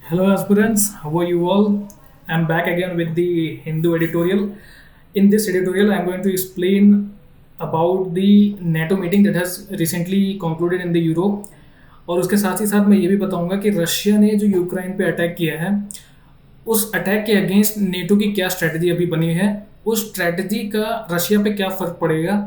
Hello, aspirants. How are you all? I'm back again with the Hindu editorial. In this editorial, I'm going to explain about the NATO meeting that has recently concluded in the Europe. और उसके साथ ही साथ मैं ये भी बताऊंगा कि Russia ने जो यूक्रेन पे अटैक किया है उस अटैक के अगेंस्ट नेटो की क्या स्ट्रेटजी अभी बनी है, उस स्ट्रेटजी का रशिया पे क्या फ़र्क पड़ेगा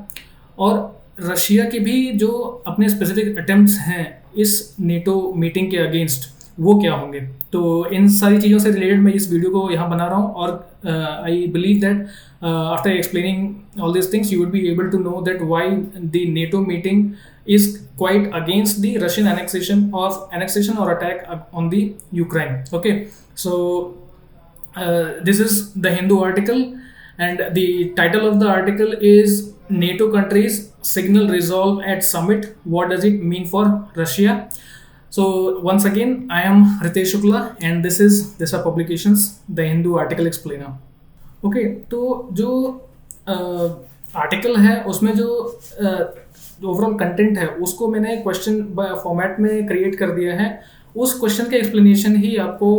और रशिया के भी जो अपने स्पेसिफिक अटेम्प्ट्स हैं इस नेटो मीटिंग के अगेंस्ट वो क्या होंगे। तो इन सारी चीज़ों से रिलेटेड मैं इस वीडियो को यहाँ बना रहा हूँ और I believe that after explaining all this things you would be able to know that why the NATO meeting is quite against the Russian annexation or attack on the Ukraine. Okay, so this is the Hindu article, and the title of the article is NATO countries signal resolve at summit. What does it mean for Russia? So once again, I am Ritesh Shukla, and this is Disa Publications, the Hindu article explainer. Okay, तो जो article है उसमें जो overall content है उसको मैंने question format में create कर दिया है। उस क्वेश्चन का एक्सप्लेनेशन ही आपको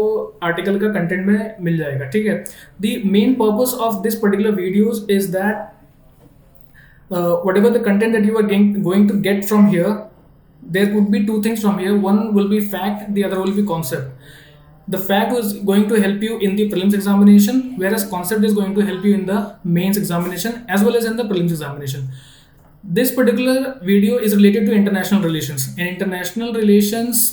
आर्टिकल का कंटेंट में मिल जाएगा। ठीक है, the main purpose of this particular videos is that whatever the content that you are going to get from here, there would be two things from here. One will be fact, the other will be concept. The fact is going to help you in the prelims examination, whereas concept is going to help you in the mains examination as well as in the prelims examination. This particular video is related to international relations. In international relations,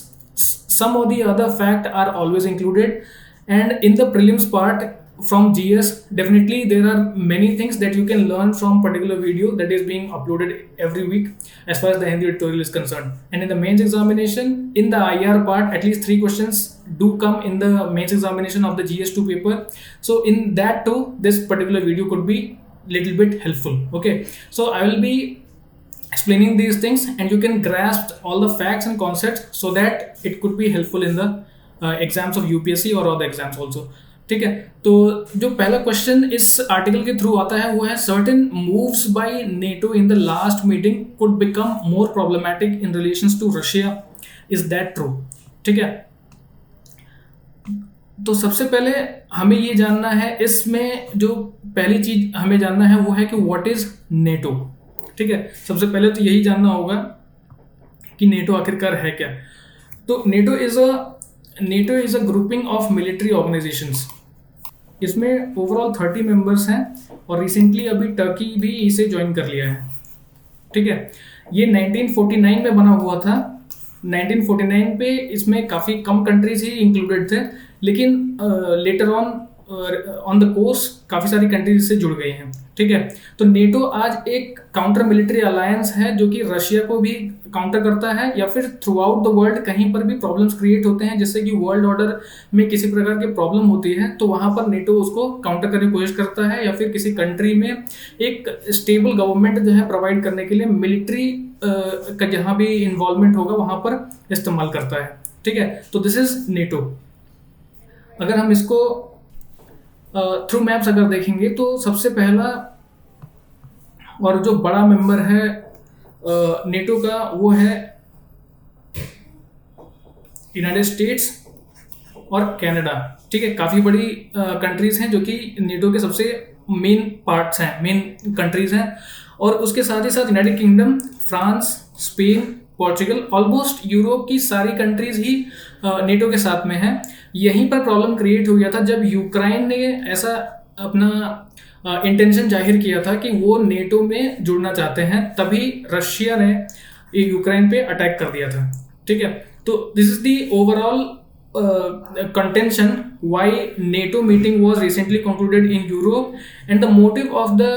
some of the other fact are always included, and in the prelims part from GS, definitely there are many things that you can learn from particular video that is being uploaded every week as far as the Hindi editorial is concerned. And in the mains examination, in the IR part, at least 3 questions do come in the mains examination of the GS2 paper. So in that too, this particular video could be little bit helpful. Okay, so I will be explaining these things and you can grasp all the facts and concepts so that it could be helpful in the exams of UPSC or other exams also. ठीक है, तो जो पहला question इस article के through आता है वो है certain moves by NATO in the last meeting could become more problematic in relations to Russia, is that true? ठीक है, तो सबसे पहले हमें ये जानना है, इसमें जो पहली चीज हमें जानना है वो है कि व्हाट इज नेटो। ठीक है, सबसे पहले तो यही जानना होगा कि नेटो आखिरकार है क्या। तो NATO is a grouping of military organisations. इसमें ओवरऑल 30 मेंबर्स हैं और रिसेंटली अभी टर्की भी इसे ज्वाइन कर लिया है। ठीक है, ये 1949 में बना हुआ था। 1949 पे इसमें काफ़ी कम कंट्रीज ही इंक्लूडेड थे, लेकिन लेटर ऑन द कोर्स काफ़ी सारी कंट्रीज इससे जुड़ गई हैं। ठीक है, तो नेटो आज एक काउंटर मिलिट्री अलायंस है जो कि रशिया को भी काउंटर करता है, या फिर थ्रू आउट द वर्ल्ड कहीं पर भी प्रॉब्लम्स क्रिएट होते हैं, जैसे कि वर्ल्ड ऑर्डर में किसी प्रकार की प्रॉब्लम होती है तो वहाँ पर नेटो उसको काउंटर करने की कोशिश करता है, या फिर किसी कंट्री में एक स्टेबल गवर्नमेंट जो है प्रोवाइड करने के लिए मिलिट्री का जहाँ भी इन्वॉल्वमेंट होगा वहाँ पर इस्तेमाल करता है। ठीक है, तो दिस इज नेटो। अगर हम इसको थ्रू मैप्स अगर देखेंगे तो सबसे पहला और जो बड़ा मेंबर है नेटो का वो है यूनाइटेड स्टेट्स और कनाडा। ठीक है, काफ़ी बड़ी कंट्रीज हैं जो कि नेटो के सबसे मेन पार्ट्स हैं, मेन कंट्रीज हैं। और उसके साथ ही साथ United kingdom, France, Spain, Portugal, almost Europe की सारी कंट्रीज ही नेटो के साथ में हैं। यहीं पर प्रॉब्लम क्रिएट हो गया था जब यूक्रेन ने ऐसा अपना इंटेंशन जाहिर किया था कि वो नेटो में जुड़ना चाहते हैं, तभी रशिया ने यूक्रेन पे अटैक कर दिया था। ठीक है, तो this is the overall contention why NATO meeting was recently concluded in Europe, and the motive of the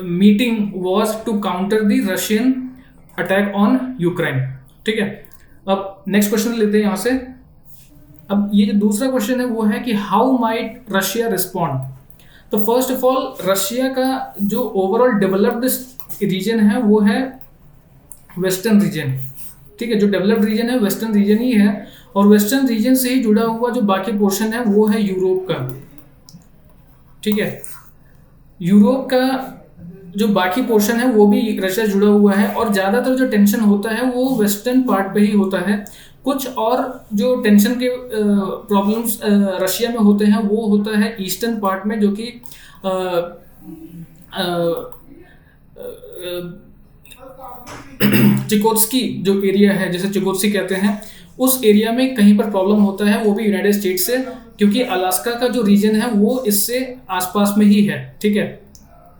meeting was to counter the Russian attack on Ukraine. ठीक है, अब नेक्स्ट क्वेश्चन लेते हैं यहाँ से। अब ये जो दूसरा क्वेश्चन है वो है कि हाउ माइट रशिया रिस्पॉन्ड। तो फर्स्ट ऑफ ऑल रशिया का जो ओवरऑल डेवलप्ड रीजन है वो है वेस्टर्न रीजन। ठीक है, जो डेवलप्ड रीजन है वेस्टर्न रीजन ही है, और वेस्टर्न रीजन से ही जुड़ा हुआ जो बाकी पोर्शन है वो है यूरोप का। ठीक है, यूरोप का जो बाकी पोर्शन है वो भी रशिया जुड़ा हुआ है, और ज़्यादातर जो टेंशन होता है वो वेस्टर्न पार्ट पे ही होता है। कुछ और जो टेंशन के प्रॉब्लम्स रशिया में होते हैं वो होता है ईस्टर्न पार्ट में, जो कि चिकोत्स्की जो एरिया है, जैसे चिकोत्स्की कहते हैं, उस एरिया में कहीं पर प्रॉब्लम होता है, वो भी यूनाइटेड स्टेट्स से, क्योंकि अलास्का का जो रीजन है वो इससे आसपास में ही है, ठीक है,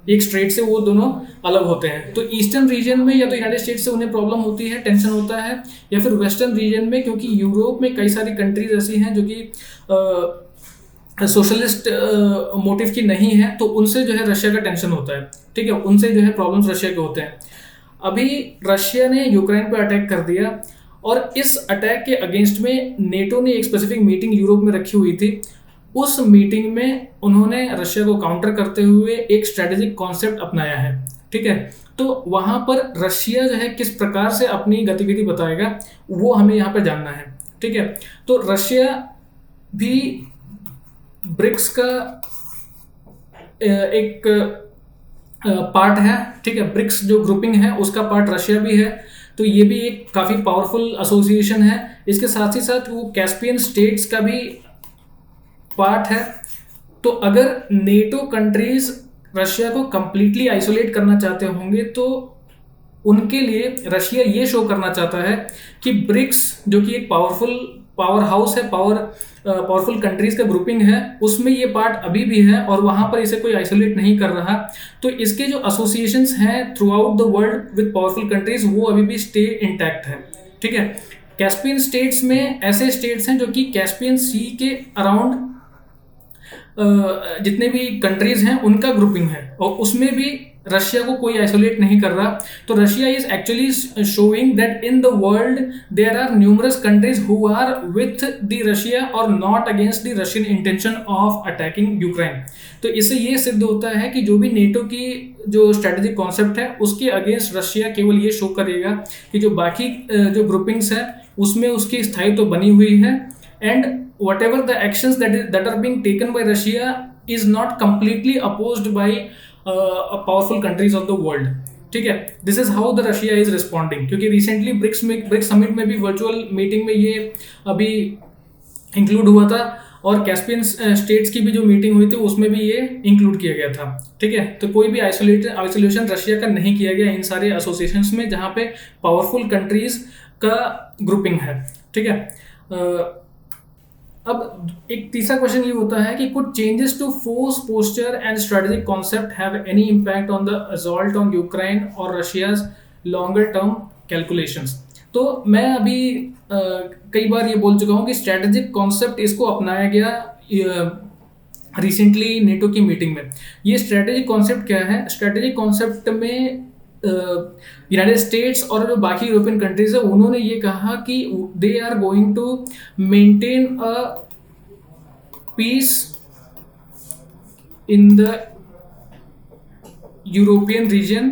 एक स्ट्रेट से वो दोनों अलग होते हैं। तो ईस्टर्न रीजन में या तो यूनाइटेड स्टेट्स से उन्हें प्रॉब्लम होती है, टेंशन होता है, या फिर वेस्टर्न रीजन में, क्योंकि यूरोप में कई सारी कंट्रीज ऐसी हैं जो कि सोशलिस्ट मोटिव की नहीं है, तो उनसे जो है रशिया का टेंशन होता है, ठीक है, उनसे जो है प्रॉब्लम्स रशिया के होते हैं। अभी रशिया ने यूक्रेन पे अटैक कर दिया, और इस अटैक के अगेंस्ट में नेटो ने एक स्पेसिफिक मीटिंग यूरोप में रखी हुई थी। उस मीटिंग में उन्होंने रशिया को काउंटर करते हुए एक स्ट्रेटेजिक कॉन्सेप्ट अपनाया है, ठीक है। तो वहां पर रशिया जो है किस प्रकार से अपनी गतिविधि बताएगा वो हमें यहाँ पर जानना है, ठीक है। तो रशिया भी ब्रिक्स का एक पार्ट है, ठीक है, ब्रिक्स जो ग्रुपिंग है उसका पार्ट रशिया भी है, तो ये भी एक काफ़ी पावरफुल एसोसिएशन है। इसके साथ ही साथ वो कैस्पियन स्टेट्स का भी पार्ट है। तो अगर नेटो कंट्रीज रशिया को कंप्लीटली आइसोलेट करना चाहते होंगे तो उनके लिए रशिया ये शो करना चाहता है कि ब्रिक्स जो कि एक पावर हाउस है, पावरफुल कंट्रीज का ग्रुपिंग है, उसमें ये पार्ट अभी भी है और वहां पर इसे कोई आइसोलेट नहीं कर रहा। तो इसके जो एसोसिएशंस हैं through out the world with powerful countries वो अभी भी स्टे इंटैक्ट है, ठीक है। कैस्पियन स्टेट्स में ऐसे स्टेट्स हैं जो कि कैस्पियन सी के अराउंड जितने भी कंट्रीज हैं उनका ग्रुपिंग है, और उसमें भी रशिया को कोई आइसोलेट नहीं कर रहा। तो Russia is actually showing that in the world there are numerous countries who are with the Russia और not against the Russian intention of attacking Ukraine. तो इससे ये सिद्ध होता है कि जो भी नेटो की जो स्ट्रेटेजिक कॉन्सेप्ट है उसके अगेंस्ट रशिया केवल ये शो करेगा कि जो बाकी जो ग्रुपिंग्स है उसमें उसकी स्थायित्व तो बनी हुई है, and whatever the actions that are being taken by Russia is not completely opposed by powerful countries of the world, ठीक है। This is how the Russia is responding, क्योंकि रिसेंटली ब्रिक्स समिट में भी वर्चुअल मीटिंग में ये अभी include हुआ था, और कैस्पियन स्टेट्स की भी जो मीटिंग हुई थी उसमें भी ये इंक्लूड किया गया था, ठीक है। तो कोई भी आइसोलेशन रशिया का नहीं किया गया इन सारे एसोसिएशंस में जहाँ पे पावरफुल कंट्रीज का ग्रुपिंग है, ठीक है। अब एक तीसरा क्वेश्चन ये होता है कि could changes to force posture and strategic concept have any impact on the assault on Ukraine और रशियाज लॉन्गर टर्म कैलकुलेशंस। तो मैं अभी कई बार ये बोल चुका हूँ कि स्ट्रेटेजिक कॉन्सेप्ट इसको अपनाया गया रिसेंटली नेटो की मीटिंग में। ये स्ट्रेटेजिक कॉन्सेप्ट क्या है? स्ट्रेटेजिक कॉन्सेप्ट में यूनाइटेड स्टेट्स और जो बाकी यूरोपियन कंट्रीज है उन्होंने ये कहा कि they are going to maintain a peace in the European region,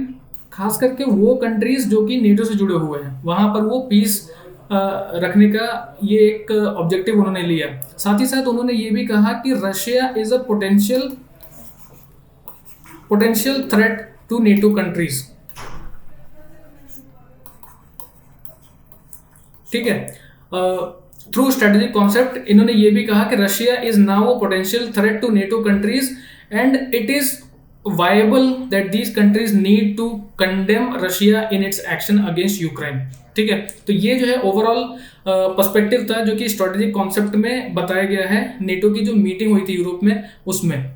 खास करके वो कंट्रीज जो कि नेटो से जुड़े हुए हैं वहां पर वो पीस रखने का ये एक ऑब्जेक्टिव उन्होंने लिया। साथ ही साथ उन्होंने ये भी कहा कि Russia is a potential threat to NATO countries, ठीक है। थ्रू स्ट्रेटेजिक कॉन्सेप्ट इन्होंने ये भी कहा कि Russia is now a potential threat to NATO countries and it is viable that these countries need to condemn Russia in its action against Ukraine, ठीक है। तो ये जो है ओवरऑल पर्सपेक्टिव था जो कि स्ट्रेटेजिक कॉन्सेप्ट में बताया गया है नेटो की जो मीटिंग हुई थी यूरोप में। उसमें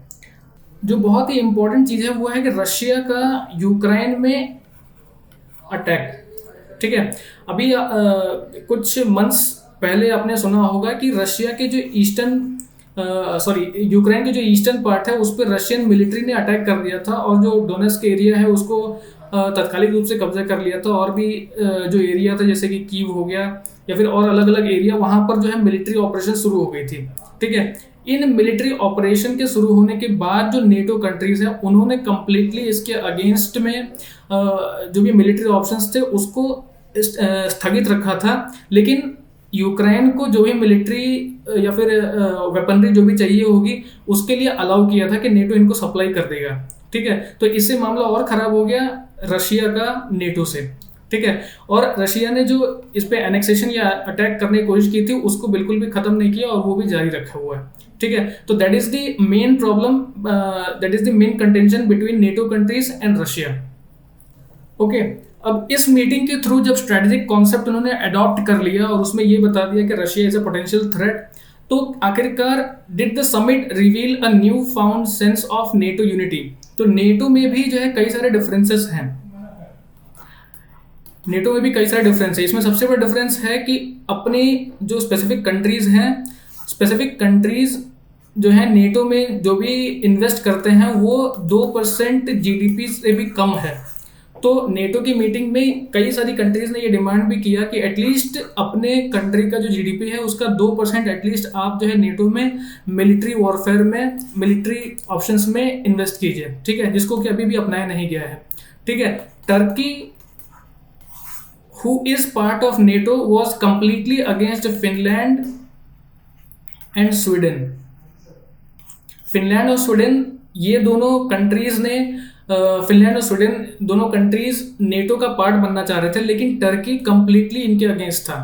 जो बहुत ही इंपॉर्टेंट चीज है वो है कि रशिया का यूक्रेन में अटैक, ठीक है। अभी कुछ मंथ्स पहले आपने सुना होगा कि रशिया के जो यूक्रेन के जो ईस्टर्न पार्ट है उस पर रशियन मिलिट्री ने अटैक कर दिया था, और जो डोनेट्स्क एरिया है उसको तत्कालिक रूप से कब्जा कर लिया था, और भी जो एरिया था जैसे कि कीव हो गया या फिर और अलग अलग एरिया, वहां पर जो है मिलिट्री ऑपरेशन शुरू हो गई थी, ठीक है। इन मिलिट्री ऑपरेशन के शुरू होने के बाद जो नेटो कंट्रीज हैं उन्होंने कंप्लीटली इसके अगेंस्ट में जो भी मिलिट्री ऑप्शंस थे उसको स्थगित रखा था, लेकिन यूक्रेन को जो भी मिलिट्री या फिर वेपनरी जो भी चाहिए होगी उसके लिए अलाउ किया था कि नेटो इनको सप्लाई कर देगा, ठीक है। तो इससे मामला और खराब हो गया रशिया का नेटो से, ठीक है। और रशिया ने जो इस पे एनेक्सेशन या अटैक करने की कोशिश की थी उसको बिल्कुल भी खत्म नहीं किया और वो भी जारी रखा हुआ है, ठीक है। तो that is the main problem, that is the main contention between NATO countries and Russia. Okay, अब इस मीटिंग के थ्रू जब स्ट्रेटेजिक कॉन्सेप्ट उन्होंने अडॉप्ट कर लिया और उसमें ये बता दिया कि Russia is a potential threat, तो आखिरकार did the summit reveal a new found sense of NATO unity. तो नेटो में भी जो है कई सारे डिफरेंसेस हैं, नेटो में भी कई सारे डिफरेंस है। इसमें सबसे बड़ा डिफरेंस है कि अपनी जो स्पेसिफिक कंट्रीज हैं, स्पेसिफिक कंट्रीज जो है नेटो में जो भी इन्वेस्ट करते हैं वो 2% जीडीपी से भी कम है। तो नेटो की मीटिंग में कई सारी कंट्रीज ने ये डिमांड भी किया कि एटलीस्ट अपने कंट्री का जो जीडीपी है उसका 2% एटलीस्ट आप जो है नेटो में मिलिट्री वॉरफेयर में, मिलिट्री ऑप्शंस में इन्वेस्ट कीजिए, ठीक है, जिसको कि अभी भी अपनाया नहीं गया है, ठीक है। Turkey who is part of NATO was completely against Finland and Sweden। Finland और स्वीडन ये दोनों कंट्रीज ने, फिनलैंड और स्वीडन दोनों कंट्रीज नेटो का पार्ट बनना चाह रहे थे, लेकिन टर्की कंप्लीटली इनके अगेंस्ट था,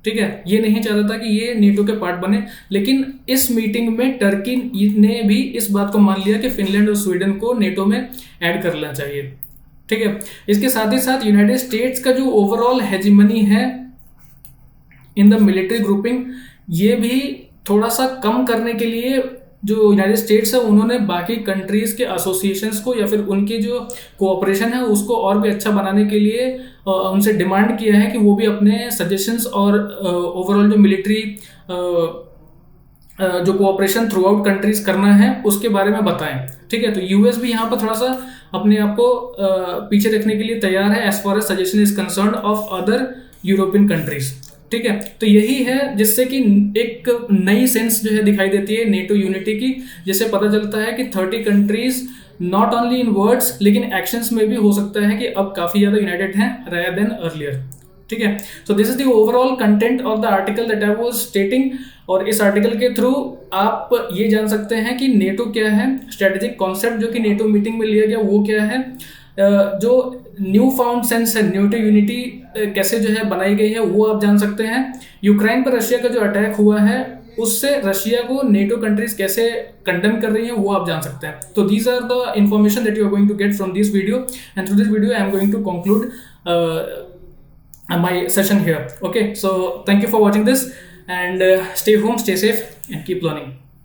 ठीक है। ये नहीं चाहता था कि ये नेटो के पार्ट बने, लेकिन इस मीटिंग में टर्की ने भी इस बात को मान लिया कि फिनलैंड और स्वीडन को नेटो में ऐड कर लेना चाहिए, ठीक है। इसके साथ ही साथ यूनाइटेड स्टेट्स का जो ओवरऑल हेजिमनी है इन द मिलिट्री ग्रुपिंग, ये भी थोड़ा सा कम करने के लिए जो यूनाइटेड स्टेट्स है उन्होंने बाकी कंट्रीज के एसोसिएशंस को या फिर उनकी जो कोऑपरेशन है उसको और भी अच्छा बनाने के लिए उनसे डिमांड किया है कि वो भी अपने सजेशंस और ओवरऑल जो मिलिट्री जो कोऑपरेशन थ्रू आउट कंट्रीज करना है उसके बारे में बताएं, ठीक है। तो यूएस भी यहाँ पर थोड़ा सा अपने आप को पीछे रखने के लिए तैयार है as far as suggestion is concern of other European countries, ठीक है। तो यही है जिससे कि एक नई सेंस जो है दिखाई देती है नेटो यूनिटी की, जिससे पता चलता है कि 30 countries not only in words लेकिन एक्शंस में भी हो सकता है कि अब काफी ज्यादा यूनाइटेड हैं रादर देन अर्लियर, ठीक है। So this is the overall content of the article that I was स्टेटिंग। और इस आर्टिकल के थ्रू आप ये जान सकते हैं कि नेटो क्या है, स्ट्रेटेजिक कॉन्सेप्ट जो कि नेटो मीटिंग में लिया गया वो क्या है, जो न्यू फाउंड सेंस है नेटो यूनिटी कैसे जो है बनाई गई है वो आप जान सकते हैं। यूक्रेन पर रशिया का जो अटैक हुआ है उससे रशिया को नेटो कंट्रीज कैसे कंडेम कर रही हैं वो आप जान सकते हैं। तो these are the information that you are going to get from this video, and through this video I am going to conclude my session here। Okay, so thank you for watching this, and stay home, stay safe, and keep learning।